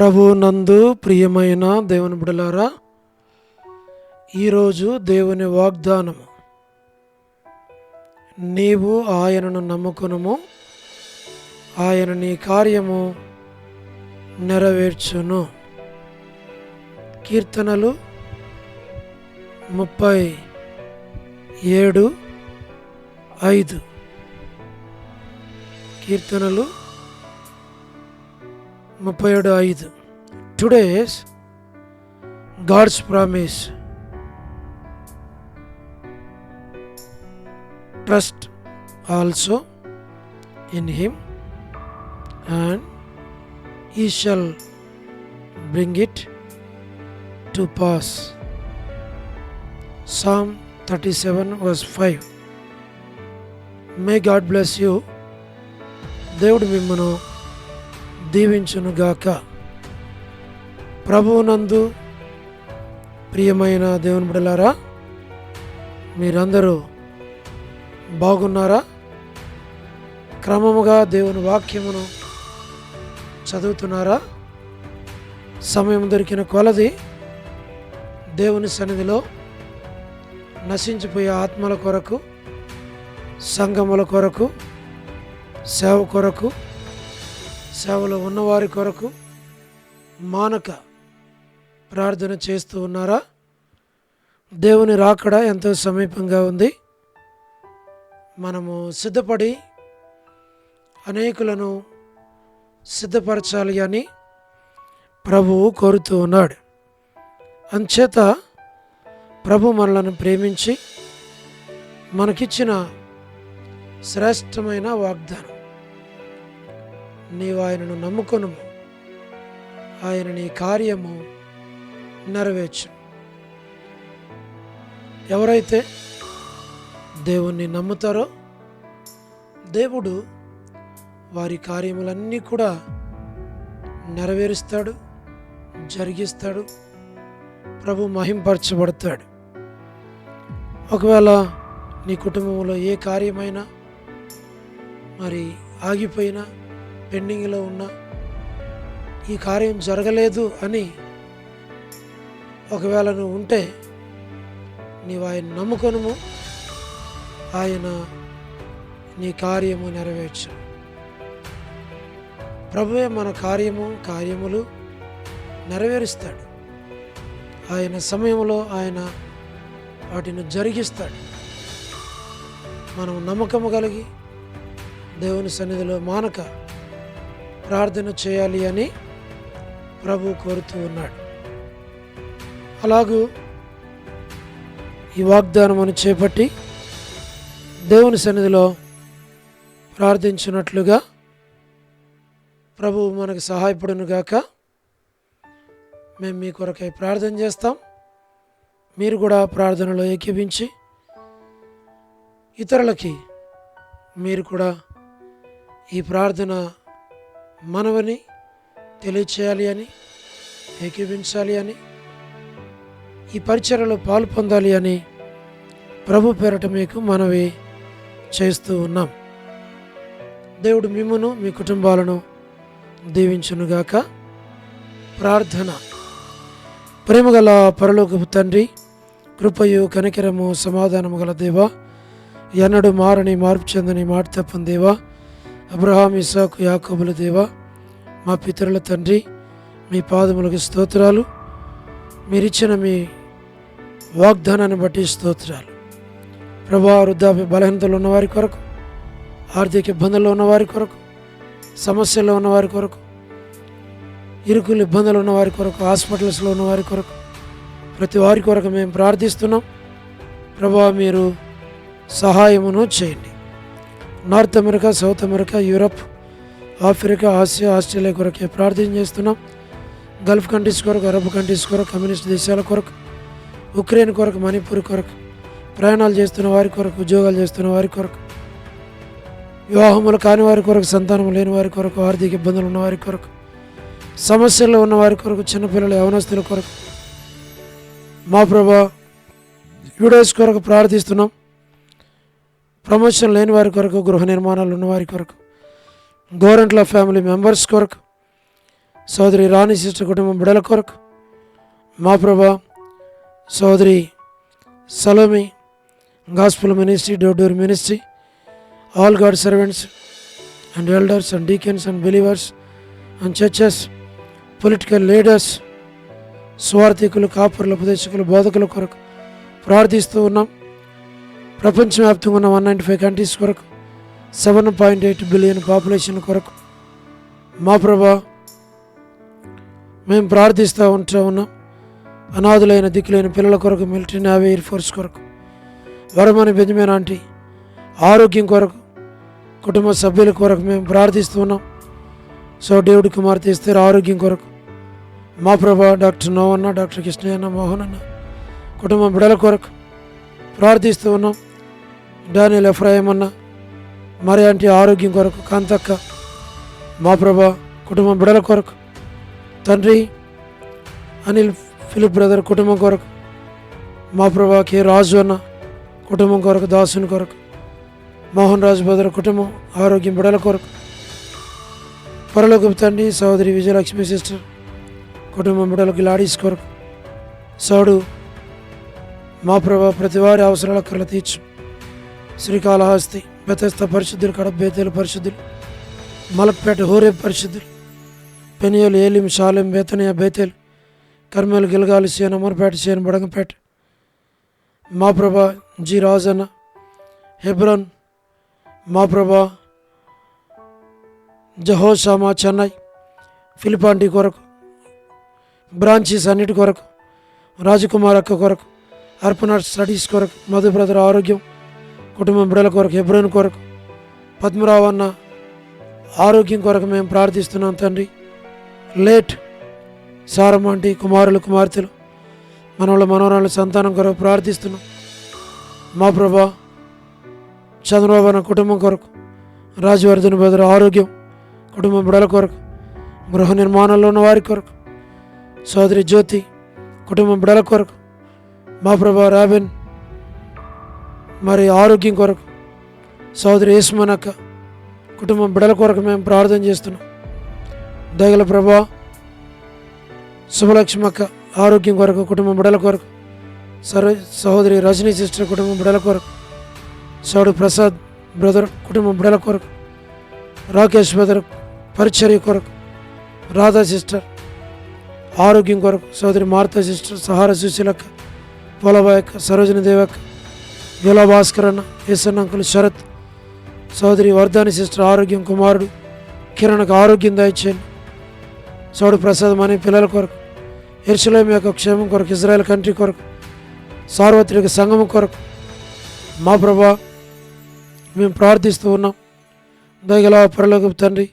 ప్రభు నందు ప్రియమైన దేవుని బిడ్డలారా, ఈరోజు దేవుని వాగ్దానము, నీవు ఆయనను నమ్ముకొనుము, ఆయన నీ కార్యము నెరవేర్చును. కీర్తనలు 37:5. కీర్తనలు 37:5. Today's God's promise. Trust also in Him, and He shall bring it to pass. Psalm 37:5. May God bless you. దేవుడు మిమ్మను దీవించునుగాక. ప్రభువునందు ప్రియమైన దేవుని బిడ్డలారా, మీరందరూ బాగున్నారా? క్రమముగా దేవుని వాక్యమును చదువుతున్నారా? సమయం దొరికిన కొలది దేవుని సన్నిధిలో నశించిపోయే ఆత్మల కొరకు, సంఘముల కొరకు, సేవ కొరకు, సేవలో ఉన్నవారి కొరకు మానక ప్రార్థన చేస్తూ ఉన్నారా? దేవుని రాకడ ఎంతో సమీపంగా ఉంది. మనము సిద్ధపడి అనేకులను సిద్ధపరచాలి అని ప్రభువు కోరుతూ ఉన్నాడు. అంచేత ప్రభు మనలను ప్రేమించి మనకిచ్చిన శ్రేష్టమైన వాగ్దానం, నీవు ఆయనను నమ్ముకొనుము, ఆయన నీ కార్యము నెరవేర్చు. ఎవరైతే దేవుణ్ణి నమ్ముతారో దేవుడు వారి కార్యములన్నీ కూడా నెరవేరుస్తాడు, జరిగిస్తాడు, ప్రభు మహింపరచబడతాడు. ఒకవేళ నీ కుటుంబంలో ఏ కార్యమైనా మరి ఆగిపోయినా, పెండింగ్లో ఉన్న ఈ కార్యం జరగలేదు అని ఒకవేళ నువ్వు ఉంటే, నీవు ఆయన నమ్ముకొనుము, ఆయన నీ కార్యము నెరవేర్చు. ప్రభువే మన కార్యములు నెరవేరుస్తాడు. ఆయన సమయంలో ఆయన వాటిని జరిగిస్తాడు. మనం నమ్మకము కలిగి దేవుని సన్నిధిలో మానక ప్రార్థన చేయాలి అని ప్రభు కోరుతూ ఉన్నాడు. అలాగూ ఈ వాగ్దానమును చేపట్టి దేవుని సన్నిధిలో ప్రార్థించినట్లుగా ప్రభువు మనకు సహాయపడును గాక. మేము మీ కొరకై ప్రార్థన చేస్తాం. మీరు కూడా ప్రార్థనలో ఏకీభించి ఇతరులకి మీరు కూడా ఈ ప్రార్థన మనవని తెలియచేయాలి అని, ఏకీభించాలి అని, ఈ పరిచర్యలో పాలు పొందాలి అని ప్రభు పేరట మీకు మనవి చేస్తూ ఉన్నాం. దేవుడు మిమ్మును మీ కుటుంబాలను దీవించునుగాక. ప్రార్థన. ప్రేమగల పరలోకపు తండ్రి, కృపయు కనికరము సమాధానము గల దేవా, ఎన్నడూ మారని మార్పు చెందని మాట తప్పని దేవా, అబ్రహాం, ఇస్సాకు, యాకోబుల దేవా, మా పితరుల తండ్రి, మీ పాదములకు స్తోత్రాలు. మీరిచ్చిన మీ వాగ్దానాన్ని బట్టి స్తోత్రాలు. ప్రభా, వృద్ధాప్య బలహీనతలు ఉన్నవారి కొరకు, ఆర్థిక ఇబ్బందుల్లో ఉన్నవారి కొరకు, సమస్యల్లో ఉన్నవారి కొరకు, ఇరుకులు ఇబ్బందులు ఉన్నవారి కొరకు, హాస్పిటల్స్లో ఉన్నవారి కొరకు, ప్రతి వారి కొరకు మేము ప్రార్థిస్తున్నాం. ప్రభా, మీరు సహాయమును చేయండి. North America, south America, Europe, Africa, Asia, Australia కొరకే ప్రార్థన చేస్తున్నాం. గల్ఫ్ కంట్రీస్ కొరకు, అరబ్ కంట్రీస్ కొరకు, కమ్యూనిస్ట్ దేశాల కొరకు, ఉక్రెయిన్ కొరకు, మణిపూర్ కొరకు, ప్రయాణాలు చేస్తున్న వారి కొరకు, ఉద్యోగాలు చేస్తున్న వారి కొరకు, వివాహములు కాని వారి కొరకు, సంతానం లేని వారి కొరకు, ఆర్థిక ఇబ్బందులు ఉన్న వారి కొరకు, సమస్యల్లో ఉన్న వారి కొరకు, చిన్నపిల్లల యవనస్తుల కొరకు, మా ప్రభా యూడేస్ కొరకు ప్రార్థిస్తున్నాం. ప్రమోషన్ లేని వారి కొరకు, గృహ నిర్మాణాలు ఉన్న వారి కొరకు, గోరంట్ల ఫ్యామిలీ మెంబర్స్ కొరకు, సోదరి రాణి సిస్టర్ కుటుంబం బిడల కొరకు, మా ప్రభా సోదరి Salome gospel ministry, door ministry, all God servants and elders and deacons and believers and churches, political leaders, స్వార్థికులు, కాపరులు, ఉపదేశకులు, బోధకుల కొరకు ప్రార్థిస్తూ ఉన్నాం. ప్రపంచవ్యాప్తంగా ఉన్న 195 కంట్రీస్ కొరకు, 7.8 బిలియన్ పాపులేషన్ కొరకు మా ప్రభా మేము ప్రార్థిస్తూ ఉన్నాం. అనాథులైన దిక్కులైన పిల్లల కొరకు, మిలిటరీ, నేవీ, ఎయిర్ ఫోర్స్ కొరకు, వరమని బెంజమిన్ ఆంటీ ఆరోగ్యం కొరకు, కుటుంబ సభ్యుల కొరకు మేము ప్రార్థిస్తూ ఉన్నాం. సో డేవిడ్ కుమార్తె ఇస్తారు ఆరోగ్యం కొరకు మా ప్రభా డాక్టర్ నోవన్న, డాక్టర్ కృష్ణయ్యన్న, మోహన్ అన్న కుటుంబం బిడల కొరకు ప్రార్థిస్తూ ఉన్నాం. డానియల్ ఎఫ్రాయిం అన్న, మరి ఆంటీ ఆరోగ్యం కొరకు, కాంతక్క మా ప్రభా కుటుంబం బిడల కొరకు, తండ్రి అనిల్ ఫిలిప్ బ్రదర్ కుటుంబం కొరకు మా ప్రభా కే రాజు అన్న కుటుంబం కొరకు, దాసుని కొరకు, మోహన్ రాజు బ్రదర్ కుటుంబం ఆరోగ్యం బిడల కొరకు, పరలోకపు తండ్రి సోదరి విజయలక్ష్మి సిస్టర్ కుటుంబం బిడలకు, లాడీస్ కొరకు, సౌడు మా ప్రభా ప్రతి వారి అవసరాల కర్ల తీర్చు. శ్రీకాళహస్తి, బెతస్త పరిశుద్ధులు, కడప బేతేలు పరిశుద్ధులు, మలక్పేట హోరేబ్ పరిశుద్ధులు, పెనియోలు, ఏలిం, షాలెం, బేతనియా, బేతేలు, కర్మేలు, గిల్గాలి, సేన, అమర్పేట, సేన, బడంగపేట మా ప్రభా జి రాజన్న, హెబ్రోన్ మా ప్రభా జహోషామా, చెన్నై, ఫిలిపాంటి కొరకు, బ్రాంచీస్ అన్నిటి కొరకు, రాజకుమార్ అక్క కొరకు, అర్పణ స్టడీస్ కొరకు, మధు బ్రదర్ ఆరోగ్యం కుటుంబం బిడల కొరకు, హెబ్రోన్ కొరకు, పద్మరావు అన్న ఆరోగ్యం కొరకు మేము ప్రార్థిస్తున్నాం తండ్రి. లేట్ సారమ్మంటి కుమారులు, కుమార్తెలు, మనవళ్ళ మనవరాళ్ళ సంతానం కొరకు ప్రార్థిస్తున్నాం. మా ప్రభా చంద్రబాబు అన్న కుటుంబం కొరకు, రాజవర్ధన్ బ్రదర్ ఆరోగ్యం కుటుంబం బిడల కొరకు, గృహ నిర్మాణంలో ఉన్న వారి కొరకు, సోదరి జ్యోతి కుటుంబం బిడల కొరకు, మా ప్రభా రాబిన్ మరి ఆరోగ్యం కొరకు, సోదరి యేసుమనక్క కుటుంబం బిడల కొరకు మేము ప్రార్థన చేస్తున్నాం. దయగల ప్రభా శుభలక్ష్మక్క ఆరోగ్యం కొరకు, కుటుంబం బిడల కొరకు, సహోదరి రజనీ సిస్టర్ కుటుంబం బిడల కొరకు, సౌడు ప్రసాద్ బ్రదర్ కుటుంబం బిడల కొరకు, రాకేష్ బ్రదర్ పరిచర్య కొరకు, రాధా సిస్టర్ ఆరోగ్యం కొరకు, సోదరి మార్తా సిస్టర్, సహార సుశీలక్క, పోలబాయక్క, సరోజిని దేవక్క, యోలా భాస్కర్ అన్న, ఏసన్న అంకుల్, శరత్, సోదరి వర్ధాని సిస్టర్ ఆరోగ్యం, కుమారుడు కిరణ్కు ఆరోగ్యం దయచేయండి. సౌడు ప్రసాద్ అనే పిల్లల కొరకు, యెరూషలేం యొక్క క్షేమం కొరకు, ఇజ్రాయెల్ కంట్రీ కొరకు, సార్వత్రిక సంఘం కొరకు మా ప్రభా మేము ప్రార్థిస్తూ ఉన్నాం. దయగల పరలోకపు తండ్రి,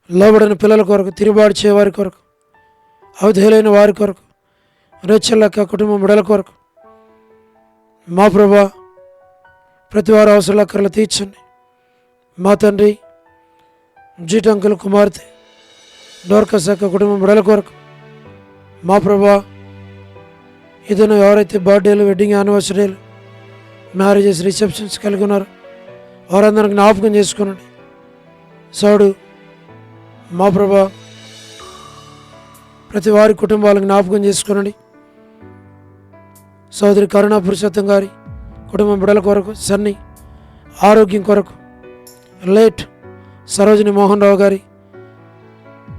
లోబడిన పిల్లల కొరకు, తిరుగుబాటు చేయవారి కొరకు, అవధేయులైన వారి కొరకు, రేచల్లక్క కుటుంబం బిడల కొరకు మా ప్రభా ప్రతి వారి అవసరాల కర్రలు తీర్చండి. మా తండ్రి జీటంకుల కుమార్తె డోర్కస్ అక్క కుటుంబం బిడల కొరకు మా ప్రభా ఏదైనా ఎవరైతే బర్త్డేలు, వెడ్డింగ్ యానివర్సరీలు, మ్యారేజెస్, రిసెప్షన్స్ కలిగి ఉన్నారో వారందరికి జ్ఞాపకం చేసుకునండి. సౌడు మా ప్రభా ప్రతి వారి కుటుంబాలను జ్ఞాపకం చేసుకునండి. సోదరి కరుణా పురుషోత్తం గారి కుటుంబం బిడల కొరకు, సన్ని ఆరోగ్యం కొరకు, లేట్ సరోజిని మోహన్ రావు గారి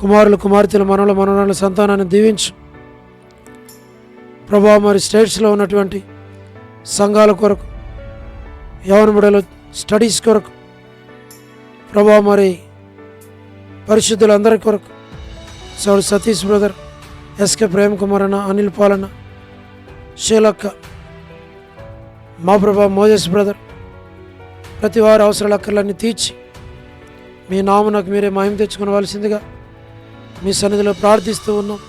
కుమారులు, కుమార్తెలు, మనవల మనవరాళ్ళ సంతానాన్ని దీవించు ప్రభా. మరి స్టేట్స్లో ఉన్నటువంటి సంఘాల కొరకు, యవన బిడల స్టడీస్ కొరకు ప్రభా, మరి పరిశుద్ధులందరి కొరకు, సౌడు సతీష్ బ్రదర్, ఎస్కే ప్రేమ్ కుమార్ అన్న, అనిల్ పాలన్న, షేలక్క మా ప్రభా, మోజెస్ బ్రదర్ ప్రతి వారి అవసరాల అక్కర్లన్నీ తీర్చి మీ నామునకు మీరే మహిమ తెచ్చుకోవలసిందిగా మీ సన్నిధిలో ప్రార్థిస్తూ ఉన్నాం.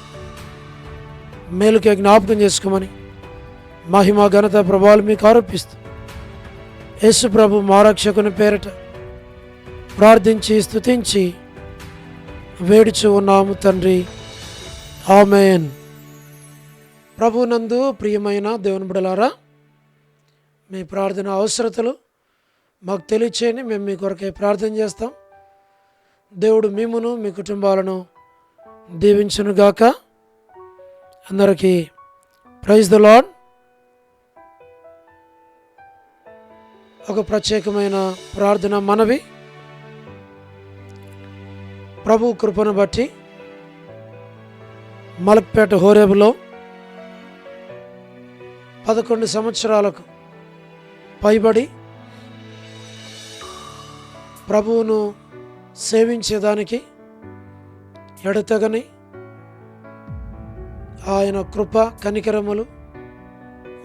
మేలుకే జ్ఞాపకం చేసుకోమని మహిమ, ఘనత, ప్రభావాలు మీకు ఆరోపిస్తూ యేసు ప్రభు మా రక్షకుని పేరట ప్రార్థించి స్తుతించి వేడుచు ఉన్నాము తండ్రి, ఆమేన్. ప్రభునందు ప్రియమైన దేవుని బిడ్డలారా, మీ ప్రార్థన అవసరతలు మాకు తెలియచేయండి. మేము మీ కొరకే ప్రార్థన చేస్తాం. దేవుడు మిమ్మును మీ కుటుంబాలను దీవించునుగాక. అందరికీ ప్రైజ్ ద లార్డ్. ఒక ప్రత్యేకమైన ప్రార్థన మనవి. ప్రభు కృపను బట్టి మలక్పేట హోరేబులో 11 సంవత్సరాలకు పైబడి ప్రభువును సేవించేదానికి ఎడతెగని ఆయన కృప కనికరములు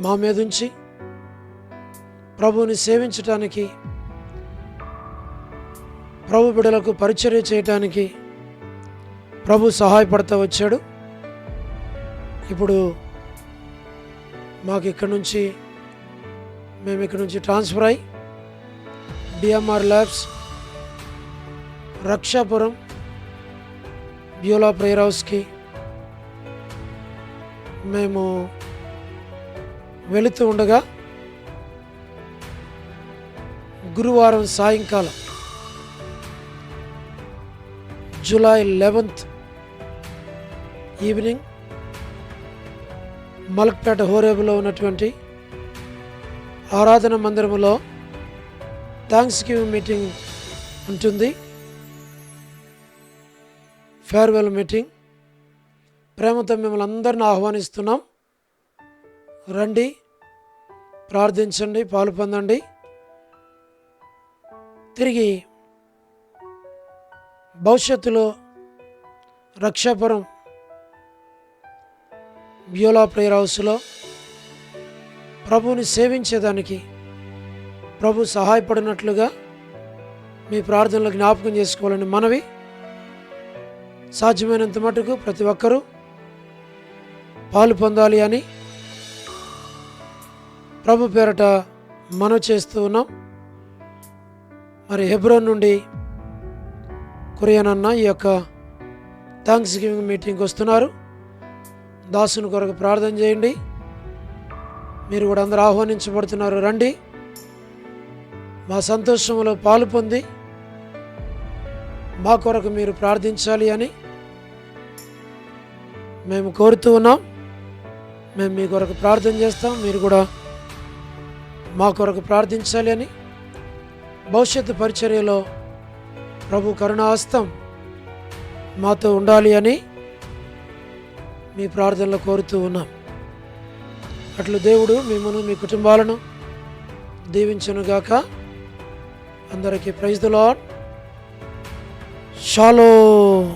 మా మీదుంచి ప్రభువుని సేవించటానికి, ప్రభు బిడ్డలకు పరిచర్య చేయటానికి ప్రభు సహాయపడతా వచ్చాడు. ఇప్పుడు మాకు మేము ఇక్కడి నుంచి ట్రాన్స్ఫర్ అయ్యి DMR labs Rakshapuram Beulah prayer హౌస్కి మేము వెళుతూ ఉండగా గురువారం సాయంకాలం జూలై 11th ఈవినింగ్ మలక్పేట హోరేబులో ఉన్నటువంటి ఆరాధన మందిరంలో థ్యాంక్స్ గివింగ్ మీటింగ్ ఉంటుంది. Farewell meeting. ప్రేమతో మిమ్మల్ని అందరిని ఆహ్వానిస్తున్నాం. రండి, ప్రార్థించండి, పాలు పొందండి. తిరిగి భవిష్యత్తులో రక్షాపురం బ్యూలా ప్రేయర్ హౌస్లో ప్రభువుని సేవించేదానికి ప్రభు సహాయపడినట్లుగా మీ ప్రార్థనలు జ్ఞాపకం చేసుకోవాలని మనవి. సాధ్యమైనంత మటుకు ప్రతి ఒక్కరూ పాలు పొందాలి అని ప్రభు పేరట మనవి చేస్తూ ఉన్నాం. మరి హెబ్రోన్ నుండి కురియనన్న ఈ యొక్క థ్యాంక్స్ గివింగ్ మీటింగ్కి వస్తున్నారు. దాసుని కొరకు ప్రార్థన చేయండి. మీరు కూడా అందరూ ఆహ్వానించబడుతున్నారు. రండి, మా సంతోషంలో పాలు పొంది మా కొరకు మీరు ప్రార్థించాలి అని మేము కోరుతూ ఉన్నాం. మేము మీ కొరకు ప్రార్థన చేస్తాం, మీరు కూడా మా కొరకు ప్రార్థించాలి అని, భవిష్యత్తు పరిచర్యలో ప్రభు కరుణాహస్తం మాతో ఉండాలి అని మీ ప్రార్థనలో కోరుతూ ఉన్నాం. అట్లు దేవుడు మిమ్మల్ని మీ కుటుంబాలను దీవించునుగాక. అందరికీ ప్రైజ్ ది లార్డ్. షాలోమ్.